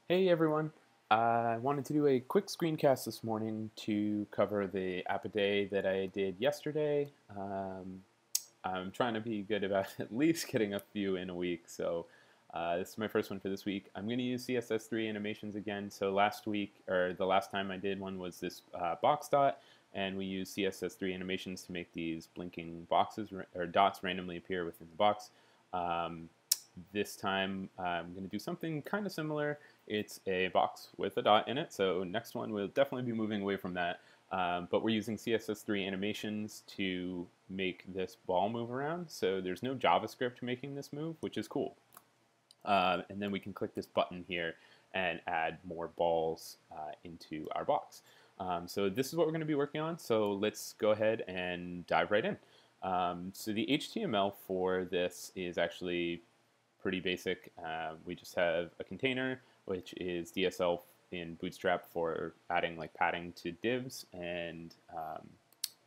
Hey everyone. I wanted to do a quick screencast this morning to cover the app a day that I did yesterday. I'm trying to be good about at least getting a few in a week, so this is my first one for this week. I'm going to use CSS3 animations again. So last week, or the last time I did one was this box dot, and we used CSS3 animations to make these blinking boxes or dots randomly appear within the box. This time I'm going to do something kind of similar. It's a box with a dot in it, so next one we'll definitely be moving away from that. But we're using CSS3 animations to make this ball move around, so there's no JavaScript making this move, which is cool. And then we can click this button here and add more balls into our box. So this is what we're going to be working on, so let's go ahead and dive right in. So the HTML for this is actually pretty basic. We just have a container, which is DSL in Bootstrap for adding like padding to divs, and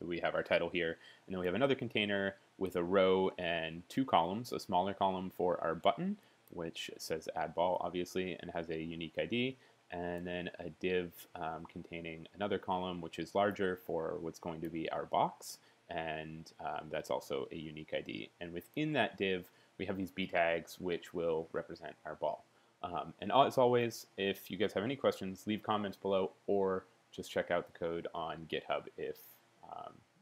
we have our title here. And then we have another container with a row and two columns, a smaller column for our button, which says add ball, obviously, and has a unique ID, and then a div containing another column, which is larger for what's going to be our box, and that's also a unique ID. And within that div, we have these B tags, which will represent our ball. And as always, if you guys have any questions, leave comments below, or just check out the code on GitHub if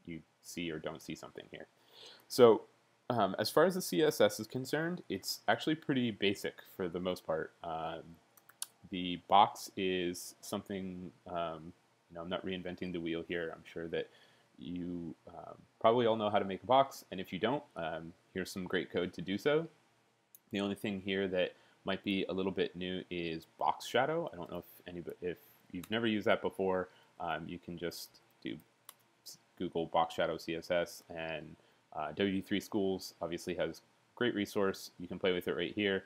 you see or don't see something here. So as far as the CSS is concerned, it's actually pretty basic for the most part. The box is something, I'm not reinventing the wheel here. I'm sure that you probably all know how to make a box, and if you don't, here's some great code to do so. The only thing here that might be a little bit new is box shadow. I don't know if you've never used that before, you can just do Google box shadow CSS, and W3 Schools obviously has great resource. You can play with it right here.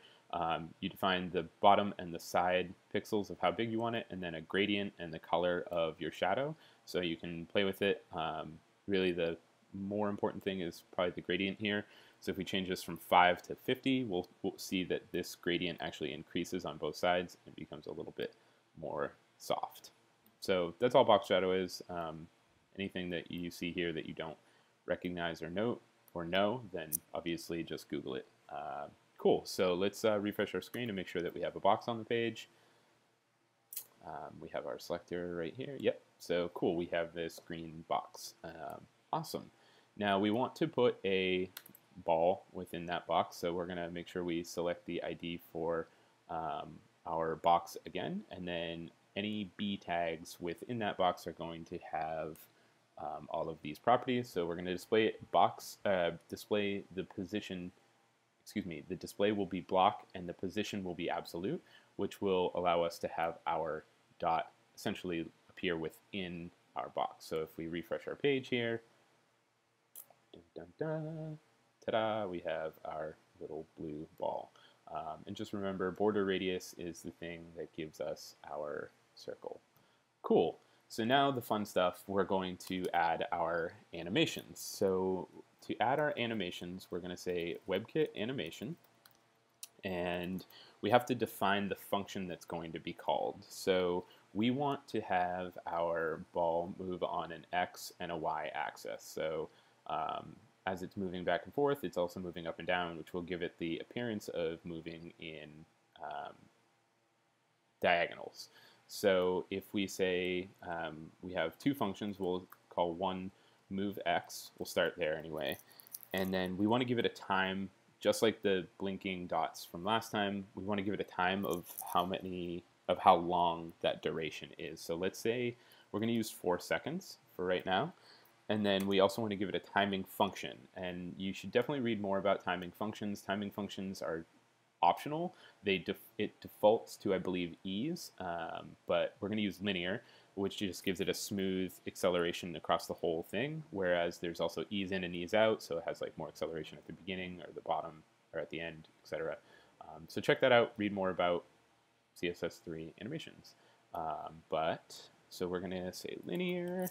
You define the bottom and the side pixels of how big you want it, and then a gradient and the color of your shadow. So you can play with it. Really the more important thing is probably the gradient here. So if we change this from 5 to 50, we'll see that this gradient actually increases on both sides and becomes a little bit more soft. So that's all box shadow is. Anything that you see here that you don't recognize or know, then obviously just Google it. Cool, so let's refresh our screen to make sure that we have a box on the page. We have our selector right here. Yep, so cool, we have this green box. Awesome. Now we want to put a ball within that box, so we're going to make sure we select the ID for our box again, and then any B tags within that box are going to have all of these properties. So we're going to display display the position. The display will be block and the position will be absolute, which will allow us to have our dot essentially appear within our box. So if we refresh our page here, dun, dun, dun, ta-da, we have our little blue ball. And just remember, border radius is the thing that gives us our circle. Cool. So now the fun stuff, we're going to add our animations. So to add our animations, we're going to say WebKit animation, and we have to define the function that's going to be called. So we want to have our ball move on an X and a Y axis. So as it's moving back and forth, it's also moving up and down, which will give it the appearance of moving in diagonals. So if we say we have two functions, we'll call one move X. We'll start there anyway. And then we want to give it a time, just like the blinking dots from last time. We want to give it a time of how long that duration is. So let's say we're going to use 4 seconds for right now. And then we also want to give it a timing function. And you should definitely read more about timing functions. Timing functions are optional. It defaults to, I believe, ease, but we're going to use linear, which just gives it a smooth acceleration across the whole thing, whereas there's also ease in and ease out, so it has like more acceleration at the beginning or the bottom or at the end, etc. So check that out, read more about CSS3 animations. So we're going to say linear,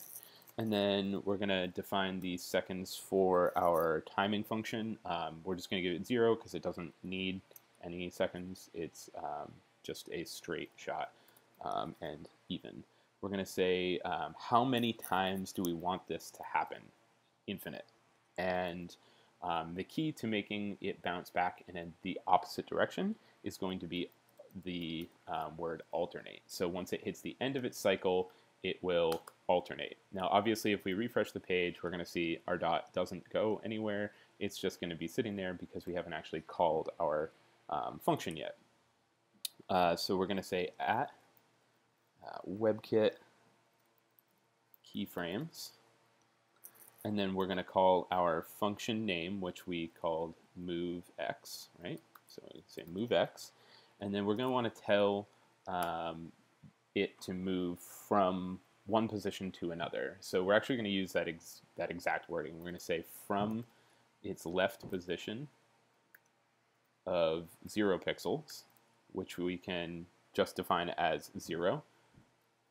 and then we're going to define the seconds for our timing function. We're just going to give it 0 because it doesn't need any seconds. It's just a straight shot and even. We're going to say how many times do we want this to happen? Infinite. And the key to making it bounce back in the opposite direction is going to be the word alternate. So once it hits the end of its cycle, it will alternate. Now, obviously, if we refresh the page, we're going to see our dot doesn't go anywhere. It's just going to be sitting there because we haven't actually called our function yet. So we're going to say at WebKit keyframes, and then we're going to call our function name, which we called moveX, right? So we say moveX, and then we're going to want to tell it to move from one position to another. So we're actually going to use that exact wording. We're going to say from its left position of 0 pixels, which we can just define as 0.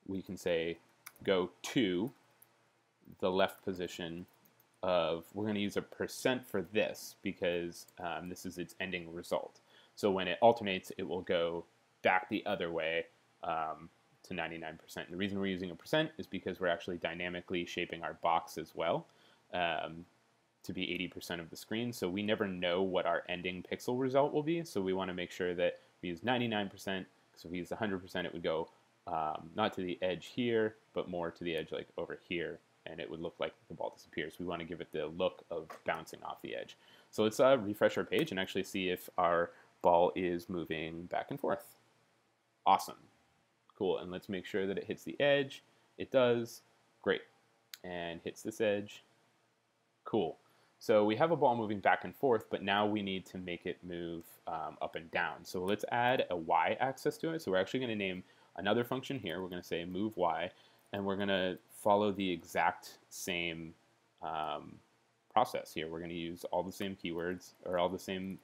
We can say go to the left position of, we're going to use a percent for this because this is its ending result. So when it alternates, it will go back the other way to 99%. And the reason we're using a percent is because we're actually dynamically shaping our box as well to be 80% of the screen. So we never know what our ending pixel result will be. So we want to make sure that we use 99%. So if we use 100%, it would go not to the edge here, but more to the edge like over here. And it would look like the ball disappears. We want to give it the look of bouncing off the edge. So let's refresh our page and actually see if our ball is moving back and forth. Awesome. Cool. And let's make sure that it hits the edge. It does. Great. And hits this edge. Cool. So we have a ball moving back and forth, but now we need to make it move up and down. So let's add a y-axis to it. So we're actually going to name another function here. We're going to say move y, and we're going to follow the exact same process here. We're going to use all the same keywords, or all the same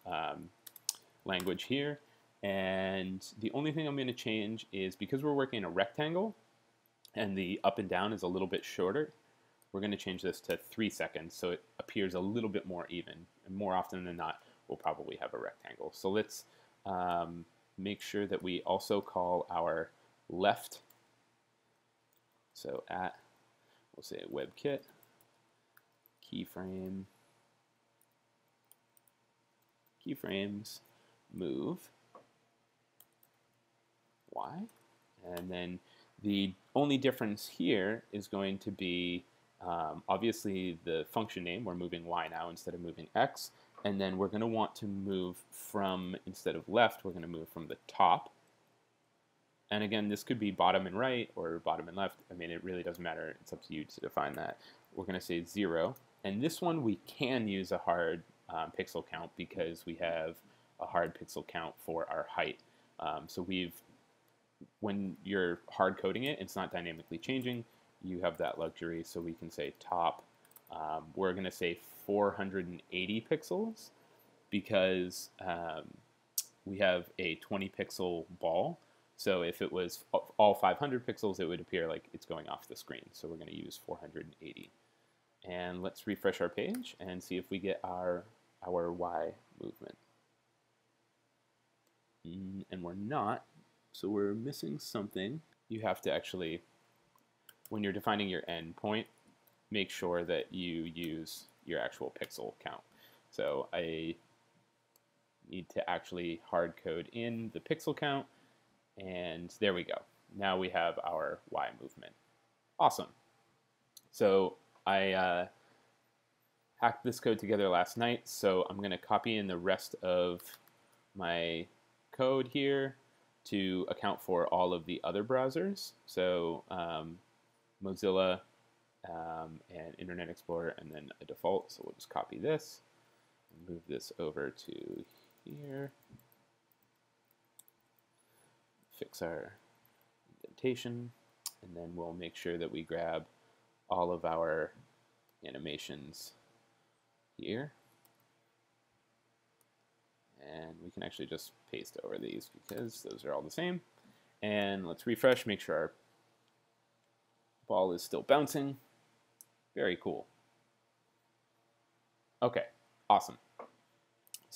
language here. And the only thing I'm going to change is, because we're working in a rectangle and the up and down is a little bit shorter, we're going to change this to 3 seconds so it appears a little bit more even. And more often than not, we'll probably have a rectangle. So let's make sure that we also call our left. So at, we'll say WebKit keyframes move y, and then the only difference here is going to be obviously the function name. We're moving y now instead of moving x, and then we're going to want to move from, instead of left, we're going to move from the top. And again, this could be bottom and right or bottom and left. I mean, it really doesn't matter. It's up to you to define that. We're going to say 0. And this one we can use a hard pixel count because we have a hard pixel count for our height. So when you're hard coding it, it's not dynamically changing. You have that luxury, so we can say top. We're going to say 480 pixels because we have a 20 pixel ball. So if it was all 500 pixels, it would appear like it's going off the screen. So we're going to use 480. And let's refresh our page and see if we get our Y movement. And we're not, so we're missing something. You have to actually, when you're defining your endpoint, make sure that you use your actual pixel count. So I need to actually hard code in the pixel count. And there we go. Now we have our Y movement. Awesome. So I hacked this code together last night, so I'm going to copy in the rest of my code here to account for all of the other browsers. So Mozilla and Internet Explorer, and then a default. So we'll just copy this and move this over to here. Fix our indentation, and then we'll make sure that we grab all of our animations here. And we can actually just paste over these because those are all the same. And let's refresh, make sure our ball is still bouncing. Very cool. Okay, awesome.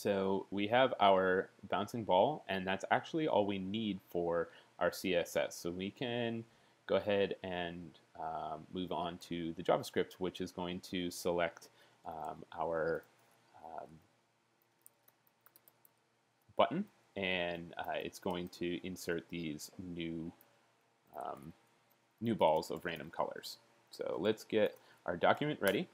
So we have our bouncing ball, and that's actually all we need for our CSS. So we can go ahead and move on to the JavaScript, which is going to select our button, and it's going to insert these new balls of random colors. So let's get our document ready.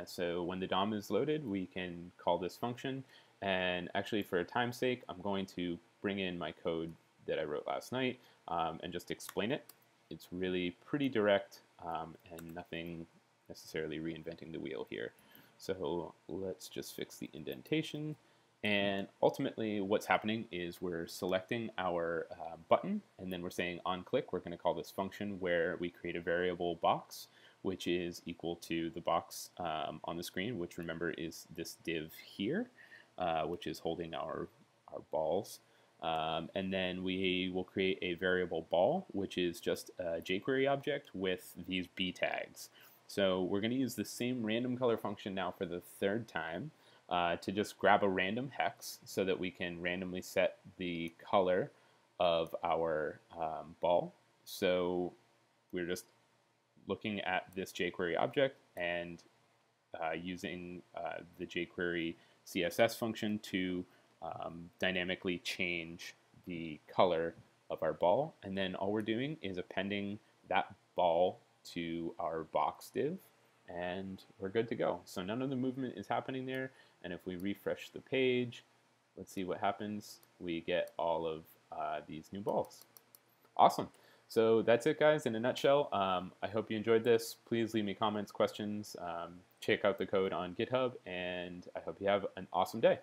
So when the DOM is loaded, we can call this function. And actually, for time's sake, I'm going to bring in my code that I wrote last night and just explain it. It's really pretty direct and nothing necessarily reinventing the wheel here. So let's just fix the indentation. And ultimately, what's happening is we're selecting our button, and then we're saying on click, we're going to call this function where we create a variable box, which is equal to the box on the screen, which remember is this div here, which is holding our balls. And then we will create a variable ball, which is just a jQuery object with these b tags. So we're going to use the same random color function now for the third time. To just grab a random hex so that we can randomly set the color of our ball. So we're just looking at this jQuery object and using the jQuery CSS function to dynamically change the color of our ball. And then all we're doing is appending that ball to our box div, and we're good to go. So none of the movement is happening there. And if we refresh the page, let's see what happens. We get all of these new balls. Awesome. So that's it, guys, in a nutshell. I hope you enjoyed this. Please leave me comments, questions. Check out the code on GitHub, and I hope you have an awesome day.